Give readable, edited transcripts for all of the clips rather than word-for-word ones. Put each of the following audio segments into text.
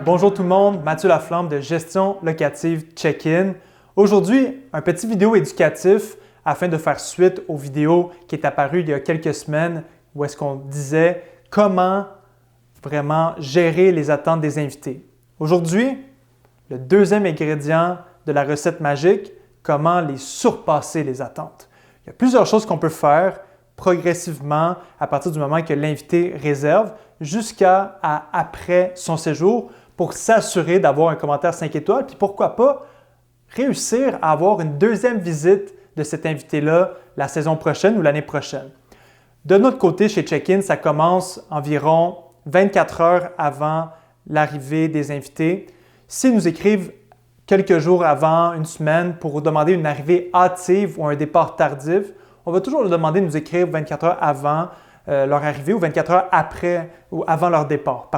Bonjour tout le monde, Mathieu Laflamme de Gestion locative Check-in. Aujourd'hui, un petit vidéo éducatif afin de faire suite aux vidéos qui est apparu il y a quelques semaines où est-ce qu'on disait comment vraiment gérer les attentes des invités. Aujourd'hui, le deuxième ingrédient de la recette magique, comment les surpasser les attentes. Il y a plusieurs choses qu'on peut faire progressivement à partir du moment que l'invité réserve jusqu'à après son séjour pour s'assurer d'avoir un commentaire 5 étoiles, puis pourquoi pas réussir à avoir une deuxième visite de cet invité-là la saison prochaine ou l'année prochaine. De notre côté, chez Check-in, ça commence environ 24 heures avant l'arrivée des invités. S'ils nous écrivent quelques jours avant, une semaine, pour demander une arrivée hâtive ou un départ tardif, on va toujours leur demander de nous écrire 24 heures avant leur arrivée ou 24 heures après ou avant leur départ.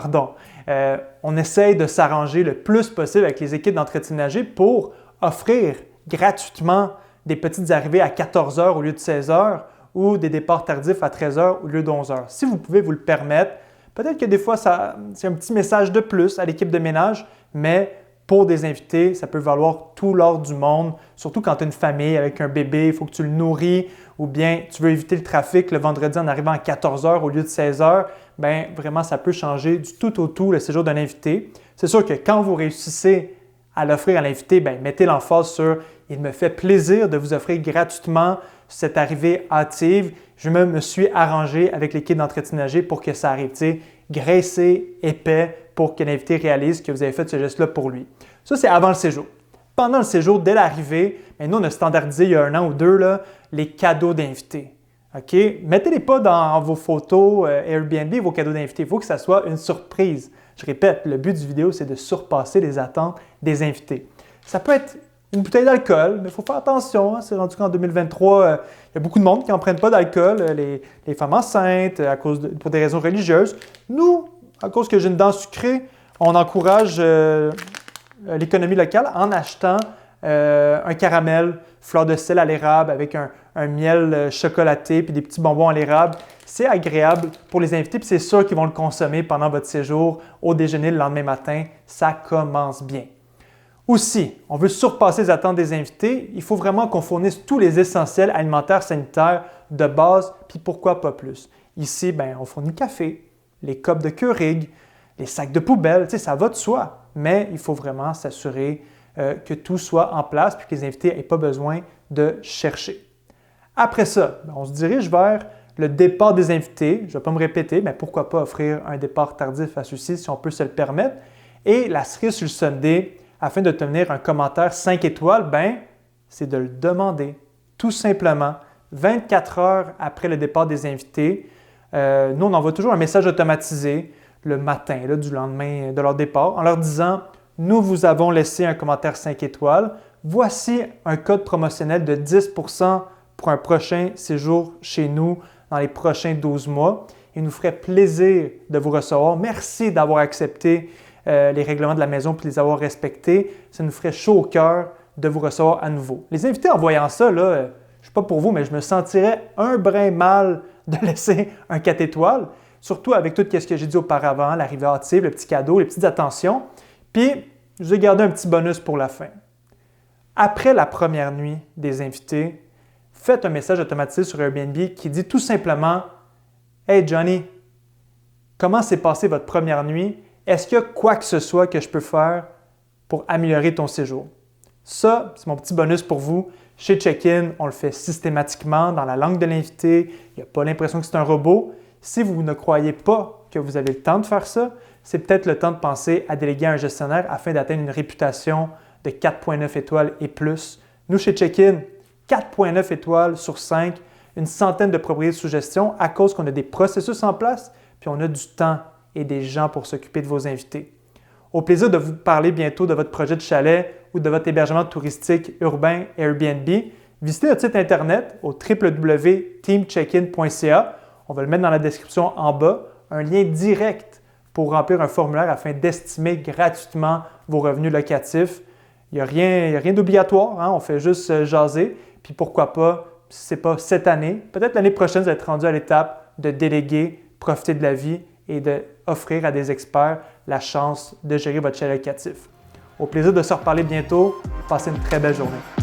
On essaye de s'arranger le plus possible avec les équipes d'entretien ménager pour offrir gratuitement des petites arrivées à 14 heures au lieu de 16 heures ou des départs tardifs à 13 heures au lieu de 11 heures. Si vous pouvez vous le permettre, peut-être que des fois, c'est un petit message de plus à l'équipe de ménage, mais pour des invités, ça peut valoir tout l'or du monde, surtout quand tu as une famille avec un bébé, il faut que tu le nourris ou bien tu veux éviter le trafic le vendredi en arrivant à 14 heures au lieu de 16 heures. Bien, vraiment, ça peut changer du tout au tout le séjour d'un invité. C'est sûr que quand vous réussissez à l'offrir à l'invité, bien, mettez l'emphase sur « Il me fait plaisir de vous offrir gratuitement cette arrivée hâtive. Je me suis arrangé avec l'équipe d'entretien ménager pour que ça arrive. » Graissé, épais pour que l'invité réalise que vous avez fait ce geste-là pour lui. Ça, c'est avant le séjour. Pendant le séjour, dès l'arrivée, nous, on a standardisé il y a 1 an ou 2 là, les cadeaux d'invités. OK? Mettez-les pas dans vos photos Airbnb, vos cadeaux d'invités. Il faut que ça soit une surprise. Je répète, le but du vidéo, c'est de surpasser les attentes des invités. Ça peut être une bouteille d'alcool, mais il faut faire attention. Hein? C'est rendu qu'en 2023, il y a beaucoup de monde qui n'en prennent pas d'alcool, les femmes enceintes, pour des raisons religieuses. Nous, à cause que j'ai une dent sucrée, on encourage l'économie locale en achetant un caramel, fleur de sel à l'érable avec un miel chocolaté puis des petits bonbons à l'érable. C'est agréable pour les invités puis c'est sûr qu'ils vont le consommer pendant votre séjour au déjeuner le lendemain matin. Ça commence bien. Aussi, on veut surpasser les attentes des invités. Il faut vraiment qu'on fournisse tous les essentiels alimentaires sanitaires de base puis pourquoi pas plus. Ici, on fournit le café, les copes de Keurig, les sacs de poubelle, ça va de soi, mais il faut vraiment s'assurer que tout soit en place puis que les invités n'aient pas besoin de chercher. Après ça, on se dirige vers le départ des invités. Je ne vais pas me répéter, mais pourquoi pas offrir un départ tardif à ceux-ci si on peut se le permettre. Et la cerise sur le sundae, afin d'obtenir un commentaire 5 étoiles, c'est de le demander tout simplement 24 heures après le départ des invités. Nous, on envoie toujours un message automatisé le matin du lendemain de leur départ en leur disant « Nous vous avons laissé un commentaire 5 étoiles. Voici un code promotionnel de 10 pour un prochain séjour chez nous dans les prochains 12 mois. Il nous ferait plaisir de vous recevoir. Merci d'avoir accepté les règlements de la maison et de les avoir respectés. Ça nous ferait chaud au cœur de vous recevoir à nouveau. » Les invités, en voyant ça, je ne sais pas pour vous, mais je me sentirais un brin mal de laisser un 4 étoiles, surtout avec tout ce que j'ai dit auparavant, l'arrivée hâtive, le petit cadeau, les petites attentions. Puis, je vous ai gardé un petit bonus pour la fin. Après la première nuit des invités, faites un message automatisé sur Airbnb qui dit tout simplement « Hey Johnny, comment s'est passée votre première nuit? Est-ce qu'il y a quoi que ce soit que je peux faire pour améliorer ton séjour? » Ça, c'est mon petit bonus pour vous. Chez Check-in, on le fait systématiquement dans la langue de l'invité. Il n'y a pas l'impression que c'est un robot. Si vous ne croyez pas que vous avez le temps de faire ça, c'est peut-être le temps de penser à déléguer à un gestionnaire afin d'atteindre une réputation de 4,9 étoiles et plus. Nous, chez Check-in, 4,9 étoiles sur 5, une centaine de propriétés sous gestion à cause qu'on a des processus en place, puis on a du temps et des gens pour s'occuper de vos invités. Au plaisir de vous parler bientôt de votre projet de chalet ou de votre hébergement touristique urbain Airbnb. Visitez notre site internet au www.teamcheckin.ca. On va le mettre dans la description en bas, un lien direct pour remplir un formulaire afin d'estimer gratuitement vos revenus locatifs. Il n'y a rien d'obligatoire, on fait juste jaser. Puis pourquoi pas, si ce n'est pas cette année, peut-être l'année prochaine, vous allez être rendu à l'étape de déléguer, profiter de la vie et d'offrir à des experts la chance de gérer votre chalet locatif. Au plaisir de se reparler bientôt. Passez une très belle journée.